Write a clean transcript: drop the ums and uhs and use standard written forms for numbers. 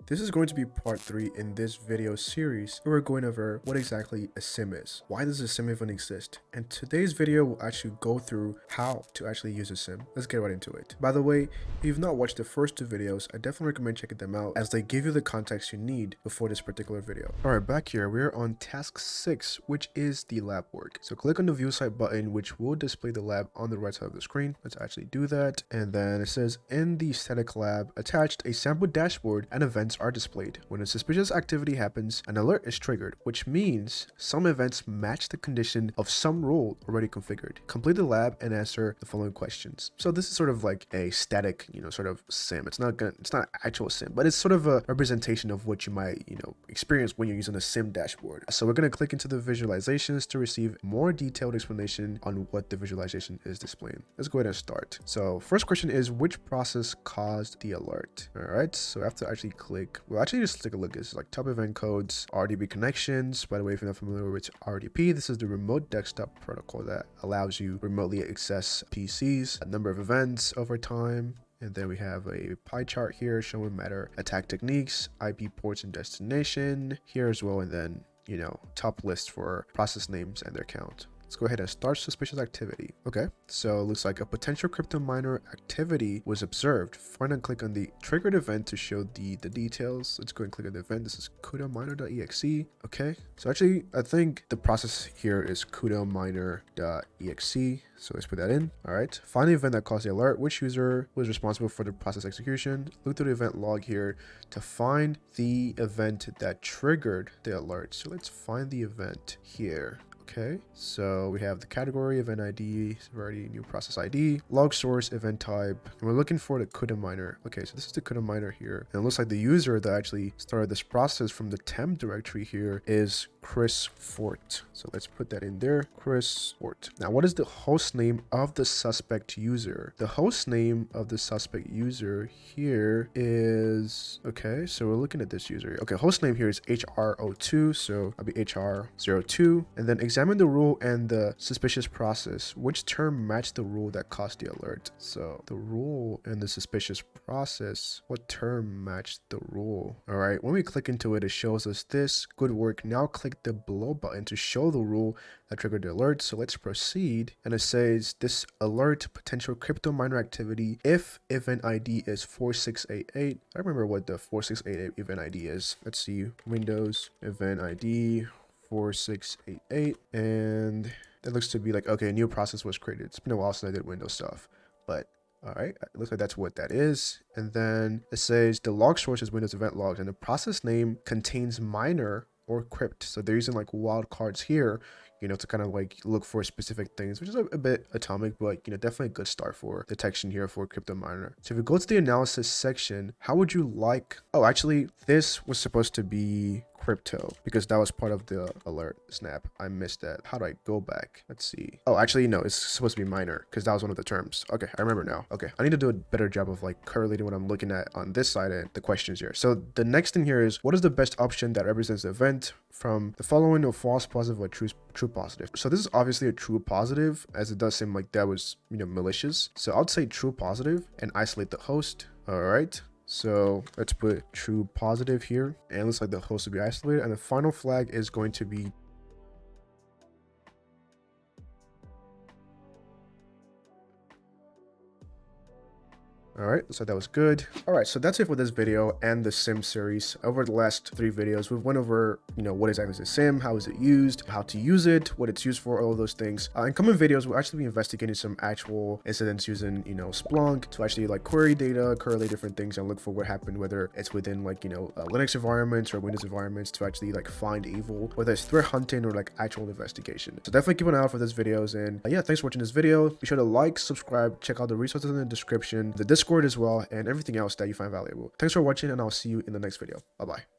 This is going to be part 3 in this video series where we're going over what exactly a SIEM is, why does a SIEM even exist, and today's video will actually go through how to actually use a SIEM. Let's get right into it. By the way, if you've not watched the first 2 videos, I definitely recommend checking them out as they give you the context you need before this particular video. Alright, back here, we're on task 6, which is the lab work. So click on the view site button, which will display the lab on the right side of the screen. Let's actually do that. And then it says in the static lab attached, a sample dashboard and events are displayed. When a suspicious activity happens, an alert is triggered, which means some events match the condition of some rule already configured. Complete the lab and answer the following questions. So this is sort of like a static, sort of SIEM. It's not actual SIEM, but it's sort of a representation of what you might, experience when you're using a SIEM dashboard. So we're going to click into the visualizations to receive more detailed explanation on what the visualization is displaying. Let's go ahead and start. So first question is, which process caused the alert? All right, so after actually click, we'll actually just take a look. It's like top event codes, RDP connections. By the way, if you're not familiar with RDP, this is the remote desktop protocol that allows you remotely access PCs, a number of events over time. And then we have a pie chart here showing matter attack techniques, IP ports and destination here as well. And then, top list for process names and their count. Let's go ahead and start suspicious activity. Okay, so it looks like a potential Cryptominer activity was observed. Find and click on the triggered event to show the details. Let's go and click on the event. This is Cryptominer.exe. Okay, so actually, I think the process here is Cryptominer.exe. So let's put that in. All right, find the event that caused the alert. Which user was responsible for the process execution? Look through the event log here to find the event that triggered the alert. So let's find the event here. Okay, so we have the category, event ID, severity, new process ID, log source, event type, and we're looking for the Cryptominer. Okay, so this is the Cryptominer here. And it looks like the user that actually started this process from the temp directory here is Chris Fort. So let's put that in there, Chris Fort. Now, what is the host name of the suspect user? The host name of the suspect user here is, okay, so we're looking at this user. Okay, host name here is HR02, so I'll be HR02, and then examine the rule and the suspicious process. Which term matched the rule that caused the alert? So the rule and the suspicious process, what term matched the rule? All right, when we click into it, it shows us this. Good work. Now click the below button to show the rule that triggered the alert. So let's proceed. And it says this alert potential Cryptominer activity if event ID is 4688. I remember what the 4688 event ID is. Let's see, Windows event ID 4688, and it looks to be like, okay, a new process was created. It's been a while since I did Windows stuff, but all right, it looks like that's what that is. And then it says the log source is Windows event logs, and the process name contains miner or crypt. So they're using like wildcards here, to kind of like look for specific things, which is a bit atomic, but definitely a good start for detection here for Cryptominer. So if you go to the analysis section, how would you like, oh, actually this was supposed to be crypto because that was part of the alert. Snap, I missed that. How do I go back? Let's see. Oh, actually no, it's supposed to be miner because that was one of the terms. Okay, I remember now. Okay, I need to do a better job of like correlating what I'm looking at on this side and the questions here. So the next thing here is, what is the best option that represents the event from the following of false positive or true positive? So this is obviously a true positive, as it does seem like that was malicious. So I'd say true positive and isolate the host. All right, so let's put true positive here, and it looks like the host will be isolated, and the final flag is going to be all right, so that was good. All right, so that's it for this video and the SIEM series. Over the last 3 videos, we've went over, what exactly is a SIEM, how is it used, how to use it, what it's used for, all of those things. In coming videos, we'll actually be investigating some actual incidents using, Splunk to actually like query data, correlate different things, and look for what happened, whether it's within like, Linux environments or Windows environments, to actually like find evil, whether it's threat hunting or like actual investigation. So definitely keep an eye out for those videos. And yeah, thanks for watching this video. Be sure to like, subscribe, check out the resources in the description, the Discord as well, and everything else that you find valuable. Thanks for watching, and I'll see you in the next video. Bye bye.